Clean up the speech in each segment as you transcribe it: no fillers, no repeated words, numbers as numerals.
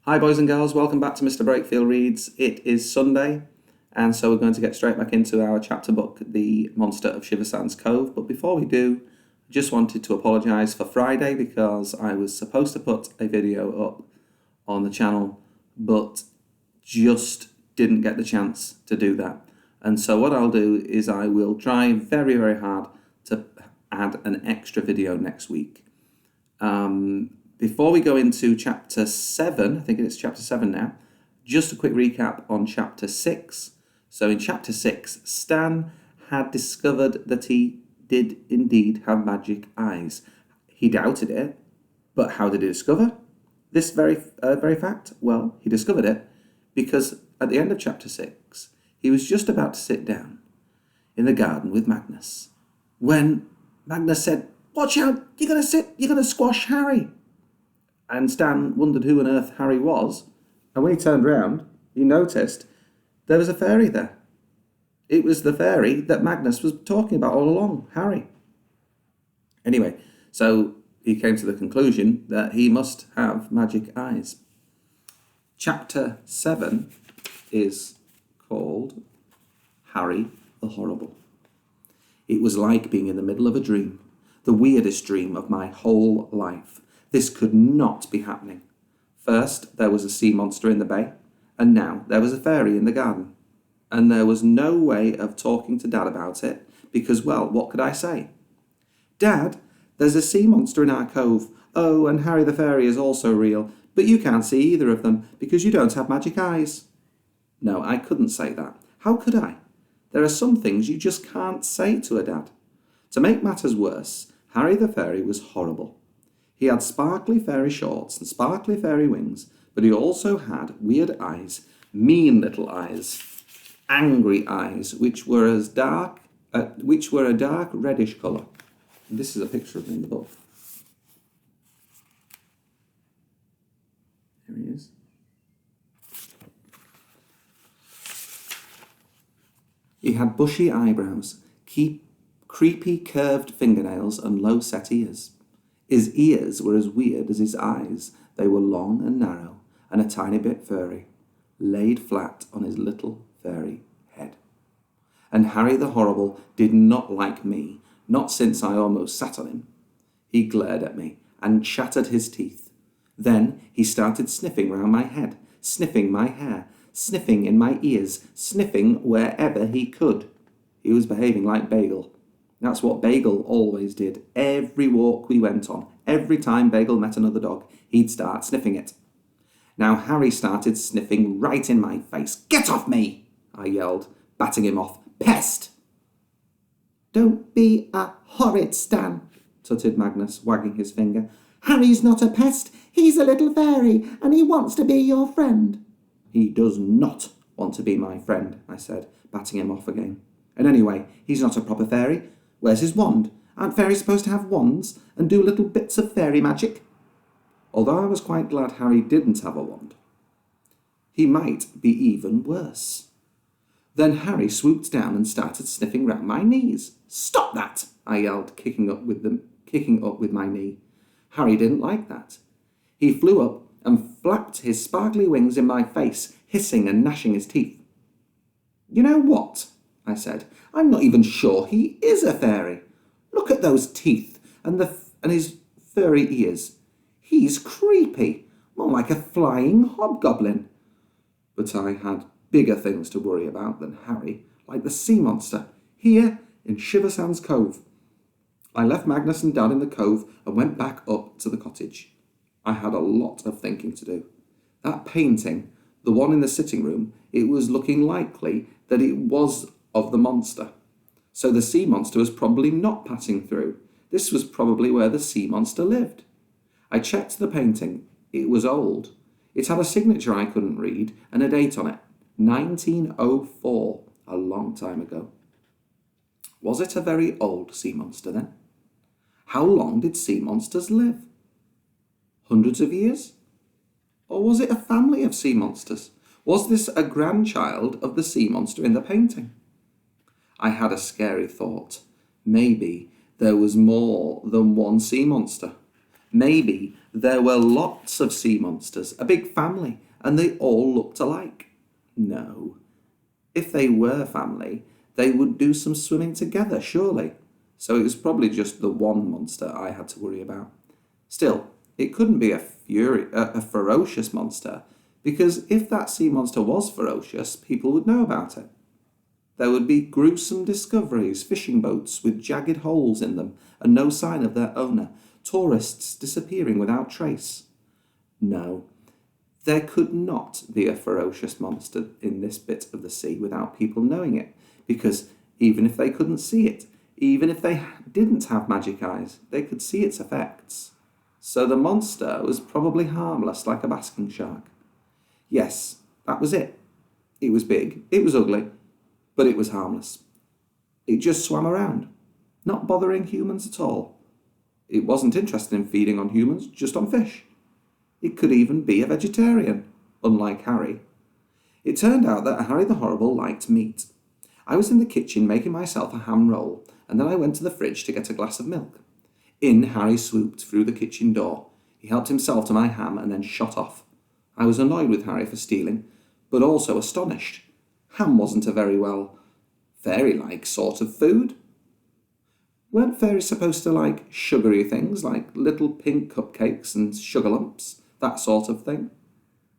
Hi boys and girls, welcome back to Mr. Brakefield Reads. It is Sunday, and so we're going to get straight back into our chapter book, The Monster of Shiversands Cove. But before we do, I just wanted to apologise for Friday because I was supposed to put a video up on the channel, but just didn't get the chance to do that. And so what I'll do is I will try very, very hard to add an extra video next week. Before we go into chapter 7, I think it's chapter 7 now, just a quick recap on chapter 6. So in chapter 6, Stan had discovered that he did indeed have magic eyes. He doubted it, but how did he discover this very fact? Well, he discovered it because at the end of chapter 6, he was just about to sit down in the garden with Magnus when Magnus said, "Watch out, you're going to squash Harry." And Stan wondered who on earth Harry was, and when he turned round, he noticed there was a fairy there. It was the fairy that Magnus was talking about all along, Harry. Anyway, so he came to the conclusion that he must have magic eyes. Chapter 7 is called Harry the Horrible. It was like being in the middle of a dream, the weirdest dream of my whole life. This could not be happening. First, there was a sea monster in the bay, and now there was a fairy in the garden. And there was no way of talking to Dad about it, because, well, what could I say? "Dad, there's a sea monster in our cove. Oh, and Harry the fairy is also real, but you can't see either of them, because you don't have magic eyes." No, I couldn't say that. How could I? There are some things you just can't say to a dad. To make matters worse, Harry the fairy was horrible. He had sparkly fairy shorts and sparkly fairy wings, but he also had weird eyes, mean little eyes, angry eyes, which were a dark reddish colour. And this is a picture of him in the book. Here he is. He had bushy eyebrows, creepy curved fingernails, and low-set ears. His ears were as weird as his eyes. They were long and narrow, and a tiny bit furry, laid flat on his little furry head. And Harry the Horrible did not like me, not since I almost sat on him. He glared at me and chattered his teeth. Then he started sniffing round my head, sniffing my hair, sniffing in my ears, sniffing wherever he could. He was behaving like Bagel. That's what Bagel always did. Every walk we went on, every time Bagel met another dog, he'd start sniffing it. Now Harry started sniffing right in my face. "Get off me!" I yelled, batting him off. "Pest!" "Don't be a horrid Stan," tutted Magnus, wagging his finger. "Harry's not a pest. He's a little fairy, and he wants to be your friend." "He does not want to be my friend," I said, batting him off again. "And anyway, he's not a proper fairy. Where's his wand? Aren't fairies supposed to have wands and do little bits of fairy magic?" Although I was quite glad Harry didn't have a wand. He might be even worse. Then Harry swooped down and started sniffing round my knees. "Stop that!" I yelled, kicking up with my knee. Harry didn't like that. He flew up and flapped his sparkly wings in my face, hissing and gnashing his teeth. "You know what?" I said. "I'm not even sure he is a fairy. Look at those teeth and his furry ears. He's creepy, more like a flying hobgoblin." But I had bigger things to worry about than Harry, like the sea monster, here in Shiversands Cove. I left Magnus and Dad in the cove and went back up to the cottage. I had a lot of thinking to do. That painting, the one in the sitting room, it was looking likely that it was of the monster. So the sea monster was probably not passing through. This was probably where the sea monster lived. I checked the painting. It was old. It had a signature I couldn't read and a date on it. 1904, a long time ago. Was it a very old sea monster then? How long did sea monsters live? Hundreds of years? Or was it a family of sea monsters? Was this a grandchild of the sea monster in the painting? I had a scary thought. Maybe there was more than one sea monster. Maybe there were lots of sea monsters, a big family, and they all looked alike. No. If they were family, they would do some swimming together, surely. So it was probably just the one monster I had to worry about. Still, it couldn't be a ferocious monster, because if that sea monster was ferocious, people would know about it. There would be gruesome discoveries, fishing boats with jagged holes in them and no sign of their owner, tourists disappearing without trace. No, there could not be a ferocious monster in this bit of the sea without people knowing it, because even if they couldn't see it, even if they didn't have magic eyes, they could see its effects. So the monster was probably harmless like a basking shark. Yes, that was it. It was big, it was ugly, but it was harmless. It just swam around, not bothering humans at all. It wasn't interested in feeding on humans, just on fish. It could even be a vegetarian, unlike Harry. It turned out that Harry the Horrible liked meat. I was in the kitchen making myself a ham roll, and then I went to the fridge to get a glass of milk. In Harry swooped through the kitchen door. He helped himself to my ham and then shot off. I was annoyed with Harry for stealing, but also astonished. Ham wasn't a very fairy-like sort of food. Weren't fairies supposed to like sugary things, like little pink cupcakes and sugar lumps, that sort of thing?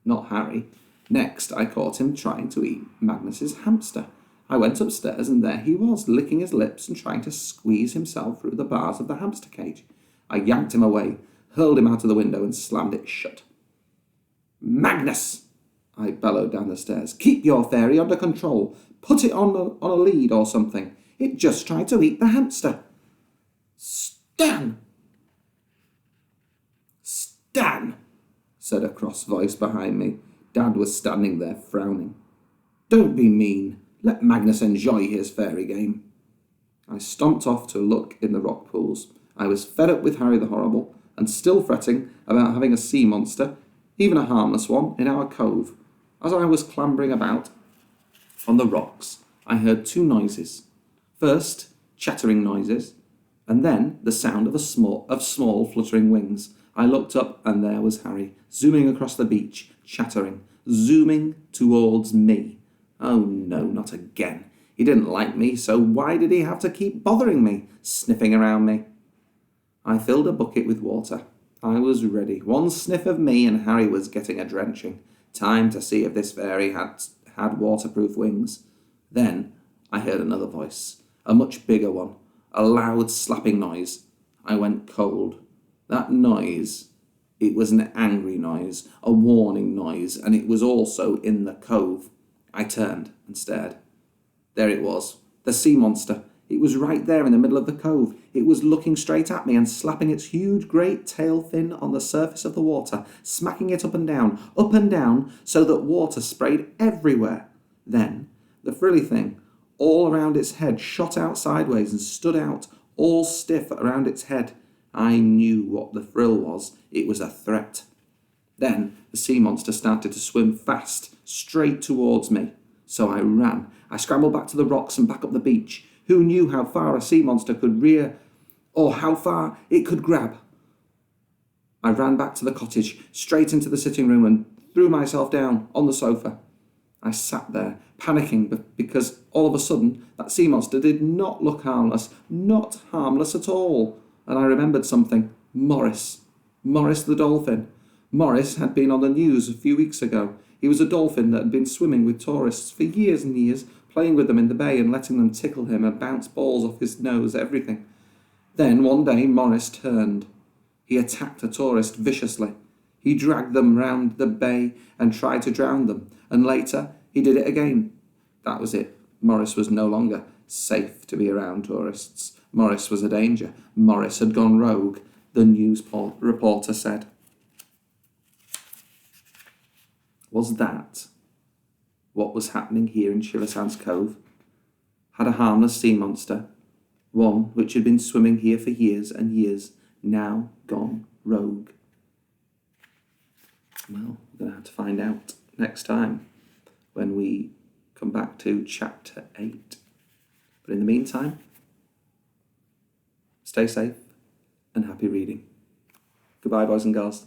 Not Harry. Next, I caught him trying to eat Magnus's hamster. I went upstairs and there he was, licking his lips and trying to squeeze himself through the bars of the hamster cage. I yanked him away, hurled him out of the window and slammed it shut. "Magnus!" I bellowed down the stairs. "Keep your fairy under control. Put it on a lead or something. It just tried to eat the hamster." "Stan!" "Stan!" said a cross voice behind me. Dad was standing there frowning. "Don't be mean. Let Magnus enjoy his fairy game." I stomped off to look in the rock pools. I was fed up with Harry the Horrible and still fretting about having a sea monster, even a harmless one, in our cove. As I was clambering about on the rocks, I heard two noises. First, chattering noises, and then the sound of small fluttering wings. I looked up and there was Harry, zooming across the beach, chattering, zooming towards me. Oh no, not again. He didn't like me, so why did he have to keep bothering me, sniffing around me? I filled a bucket with water. I was ready. One sniff of me and Harry was getting a drenching. Time to see if this fairy had waterproof wings. Then I heard another voice, a much bigger one, a loud slapping noise. I went cold. That noise, it was an angry noise, a warning noise, and it was also in the cove. I turned and stared. There it was, the sea monster. It was right there in the middle of the cove. It was looking straight at me and slapping its huge great tail fin on the surface of the water, smacking it up and down, so that water sprayed everywhere. Then, the frilly thing, all around its head, shot out sideways and stood out, all stiff around its head. I knew what the frill was. It was a threat. Then the sea monster started to swim fast, straight towards me. So I ran. I scrambled back to the rocks and back up the beach. Who knew how far a sea monster could rear, or how far it could grab? I ran back to the cottage, straight into the sitting room, and threw myself down on the sofa. I sat there, panicking, because all of a sudden that sea monster did not look harmless, not harmless at all. And I remembered something. Morris the dolphin. Morris had been on the news a few weeks ago. He was a dolphin that had been swimming with tourists for years and years, playing with them in the bay and letting them tickle him and bounce balls off his nose, everything. Then one day Morris turned. He attacked a tourist viciously. He dragged them round the bay and tried to drown them, and later he did it again. That was it. Morris was no longer safe to be around tourists. Morris was a danger. Morris had gone rogue, the news reporter said. Was that what was happening here in Shiversands Cove? Had a harmless sea monster, one which had been swimming here for years and years, now gone rogue? Well, we're going to have to find out next time when we come back to chapter 8. But in the meantime, stay safe and happy reading. Goodbye. Goodbye, boys and girls.